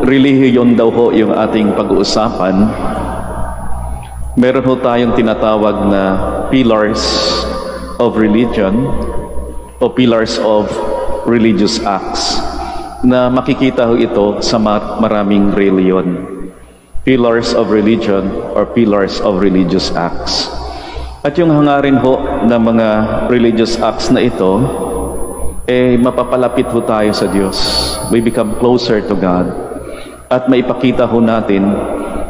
Relihiyon daw ho yung ating pag-uusapan. Meron ho tayong tinatawag na pillars of religion o pillars of religious acts na makikita ho ito sa maraming reliyon. Pillars of religion or pillars of religious acts. At yung hangarin ho ng mga religious acts na ito, mapapalapit ho tayo sa Diyos. We become closer to God. At maipakita ho natin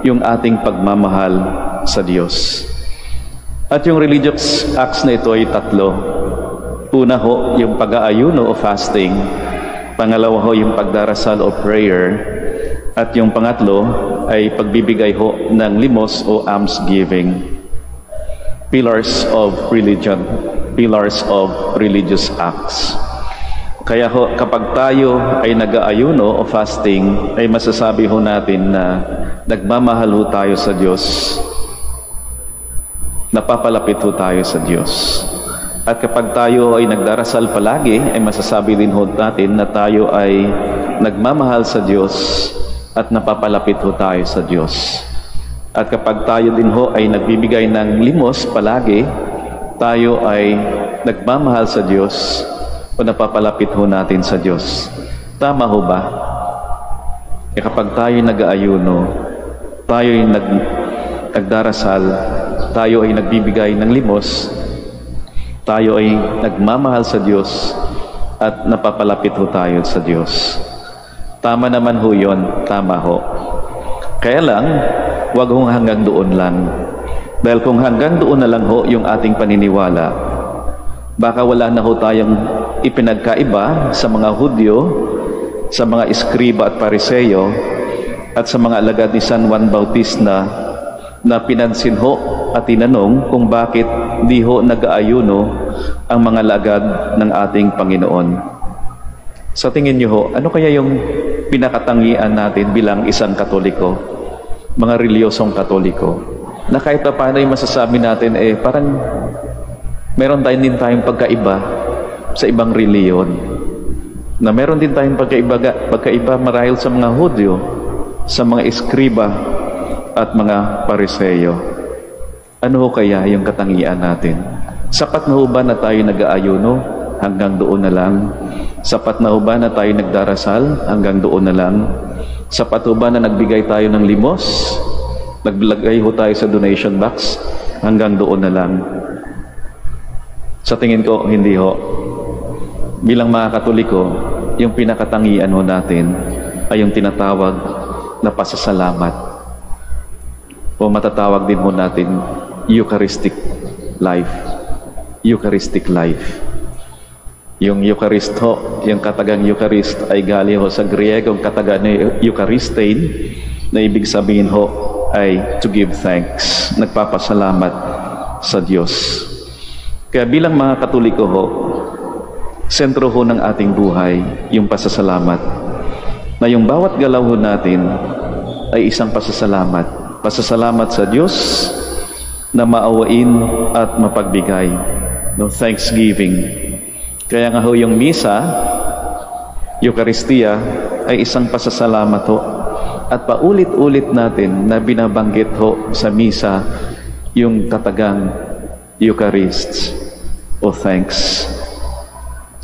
yung ating pagmamahal sa Diyos. At yung religious acts na ito ay tatlo. Una ho, yung pag-aayuno o fasting. Pangalawa ho, yung pagdarasal o prayer. At yung pangatlo ay pagbibigay ho ng limos o almsgiving. Pillars of religion. Pillars of religious acts. Kaya ho, kapag tayo ay nag-aayuno o fasting, ay masasabi ho natin na nagmamahal ho tayo sa Diyos. Napapalapit ho tayo sa Diyos. At kapag tayo ay nagdarasal palagi, ay masasabi din ho natin na tayo ay nagmamahal sa Diyos at napapalapit ho tayo sa Diyos. At kapag tayo din ho ay nagbibigay ng limos palagi, tayo ay nagmamahal sa Diyos o napapalapit ho natin sa Diyos. Tama ho ba? Kapag tayo nag-aayuno, tayo ay nagdarasal, tayo ay nagbibigay ng limos, tayo ay nagmamahal sa Diyos at napapalapit ho tayo sa Diyos. Tama naman ho yun, tama ho. Kaya lang, wag hong hanggang doon lang. Dahil kung hanggang doon na lang ho yung ating paniniwala, baka wala na ho tayong ipinagkaiba sa mga Hudyo, sa mga Eskriba at Pariseyo, at sa mga alagad ni San Juan Bautista na pinansin ho at tinanong kung bakit di ho nag-aayuno ang mga alagad ng ating Panginoon. Sa tingin niyo ho, ano kaya yung pinakatangian natin bilang isang Katoliko, mga reliyosong Katoliko, na kahit pa paano yung masasabi natin, parang meron din tayong pagkaiba sa ibang reliyon, na meron din tayong pagkaiba marahil sa mga Hudyo, sa mga Eskriba at mga Pariseyo. Ano ho kaya yung katangian natin? Sapat na ho ba na tayo nag-aayuno? Hanggang doon na lang. Sapat na ho ba na tayo nagdarasal? Hanggang doon na lang. Sapat ho ba na nagbigay tayo ng limos? Naglagay ho tayo sa donation box? Hanggang doon na lang. Sa tingin ko, hindi ho. Bilang mga Katoliko, yung pinakatangian ho natin ay yung tinatawag na pasasalamat. O matatawag din ho natin Eucharistic life. Eucharistic life. Yung Eucharist ho, yung katagang Eucharist ay galing ho sa Griego, ang katagang Eucharistein, na ibig sabihin ho ay to give thanks. Nagpapasalamat sa Diyos. Kaya bilang mga Katoliko ho, sentro ho ng ating buhay yung pasasalamat. Na yung bawat galaw ho natin ay isang pasasalamat. Pasasalamat sa Diyos na maawain at mapagbigay. No, thanksgiving. Kaya nga ho yung misa, Eucharistia, ay isang pasasalamat ho. At paulit-ulit natin na binabanggit ho sa misa yung katagang Eucharist o thanks.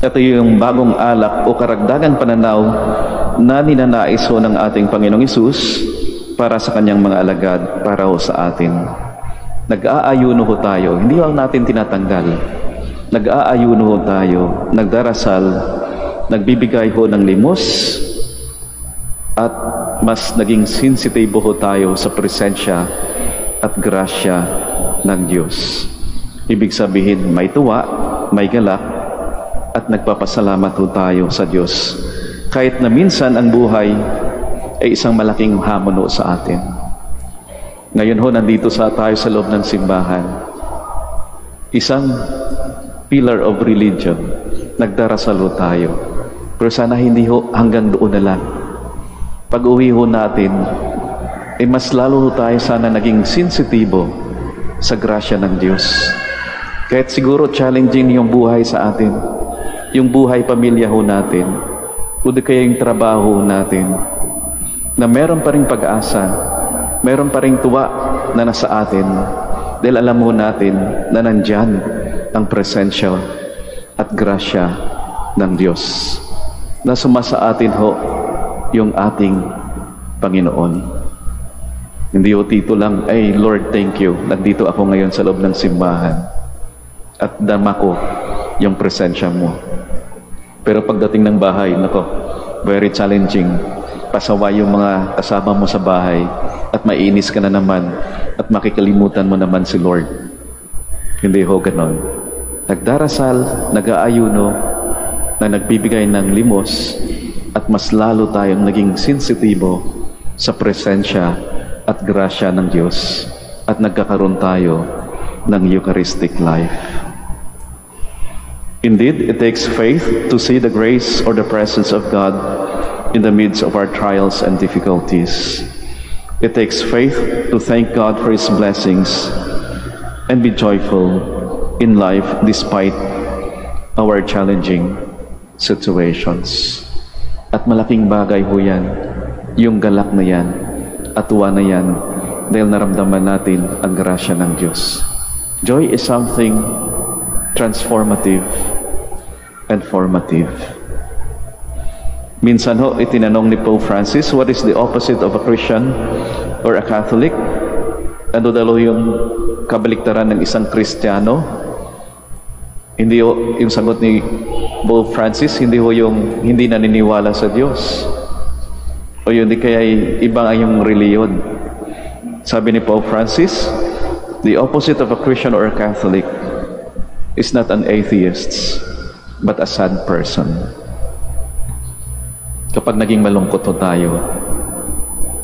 Ito yung bagong alak o karagdagang pananaw na ninanais ho ng ating Panginoong Hesus para sa kanyang mga alagad, para ho sa atin. Nag-aayuno ho tayo, hindi ho natin tinatanggal. Nag-aayuno ho tayo, nagdarasal, nagbibigay ho ng limos, at mas naging sensitive ho tayo sa presensya at grasya ng Diyos. Ibig sabihin, may tuwa, may galak, at nagpapasalamat ho tayo sa Diyos. Kahit na minsan ang buhay ay isang malaking hamon ho sa atin. Ngayon ho, nandito tayo sa loob ng simbahan. Isang pillar of religion. Nagdarasal ho tayo. Pero sana hindi ho hanggang doon na lang. Pag uwi ho natin, mas lalo ho tayo sana naging sensitibo sa grasya ng Diyos. Kahit siguro challenging yung buhay sa atin, yung buhay pamilya ho natin, o di kaya yung trabaho natin, na meron pa ring pag-asa, meron pa ring tuwa na nasa atin, dahil alam mo natin na nandyan ang presensya at grasya ng Diyos, na sumasa atin ho yung ating Panginoon. Hindi ho tito lang, ay Lord, thank you, nandito ako ngayon sa loob ng simbahan at dama ko yung presensya mo. Pero pagdating ng bahay, nako, very challenging. Pasaway yung mga kasama mo sa bahay at maiinis ka na naman at makikalimutan mo naman si Lord. Hindi ho ganon. Nagdarasal, nag-aayuno, na nagbibigay ng limos at mas lalo tayong naging sensitibo sa presensya at grasya ng Diyos at nagkakaroon tayo ng Eucharistic life. Indeed, it takes faith to see the grace or the presence of God in the midst of our trials and difficulties. It takes faith to thank God for His blessings and be joyful in life despite our challenging situations. At malaking bagay ho yan, yung galak na yan, at tuwa na yan, dahil naramdaman natin ang grasya ng Diyos. Joy is something transformative and formative. Minsan ho, itinanong ni Pope Francis, what is the opposite of a Christian or a Catholic? Ano daw yung kabaliktaran ng isang Kristiyano? Hindi ho, yung sagot ni Pope Francis, hindi ho yung hindi naniniwala sa Diyos. O yun, di kaya iba ang yung reliyon. Sabi ni Pope Francis, the opposite of a Christian or a Catholic is not an atheist, but a sad person. Kapag naging malungkot ho tayo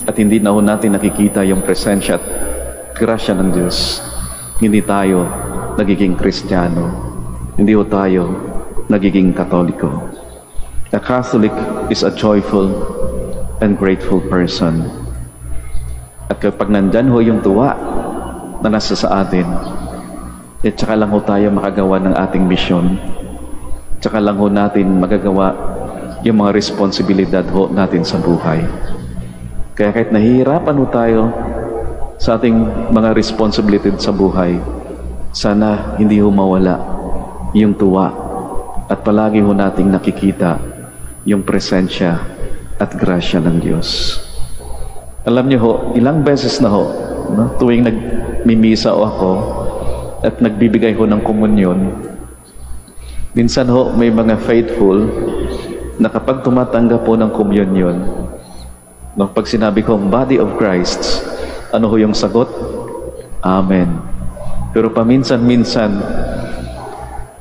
at hindi na ho natin nakikita yung presensya at grasya ng Diyos, hindi tayo nagiging Kristiyano, hindi ho tayo nagiging Katoliko. A Catholic is a joyful and grateful person. At kapag nandyan ho yung tuwa na nasa sa atin, at saka lang ho tayo makagawa ng ating misyon, tsaka lang ho natin magagawa yung mga responsibilidad ho natin sa buhay. Kaya kahit nahihirapan ho tayo sa ating mga responsibilidad sa buhay, sana hindi ho mawala yung tuwa at palagi ho nating nakikita yung presensya at grasya ng Diyos. Alam niyo ho, ilang beses na ho, no, tuwing nagmimisa o ako at nagbibigay ho ng komunyon, minsan ho, may mga faithful na kapag tumatanggap po ng communion, no, pag sinabi kong body of Christ, ano ho yung sagot? Amen. Pero paminsan-minsan,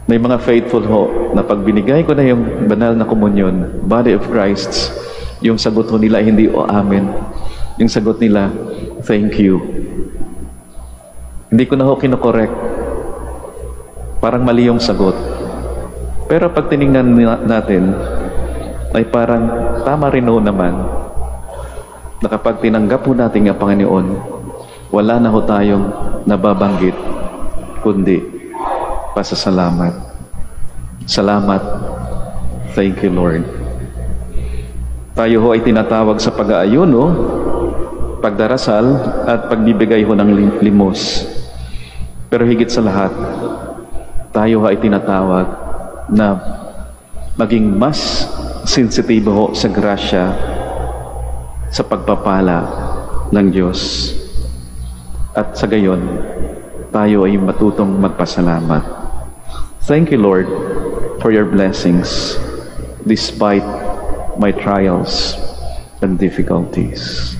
may mga faithful ho na pag binigay ko na yung banal na communion, body of Christ, yung sagot ho nila hindi o amen. Yung sagot nila, thank you. Hindi ko na ho kinokorek. Parang mali yung sagot. Pero pag tinignan natin, ay parang tama rin ho naman na kapag tinanggap ho natin ang Panginoon, wala na ho tayong nababanggit, kundi pasasalamat. Salamat. Thank you, Lord. Tayo ho ay tinatawag sa pag-aayuno, pagdarasal, at pagbibigay ho ng limos. Pero higit sa lahat, tayo ho ay tinatawag na maging mas sensitibo ho sa grasya, sa pagpapala ng Diyos. At sa gayon, tayo ay matutong magpasalamat. Thank you, Lord, for your blessings despite my trials and difficulties.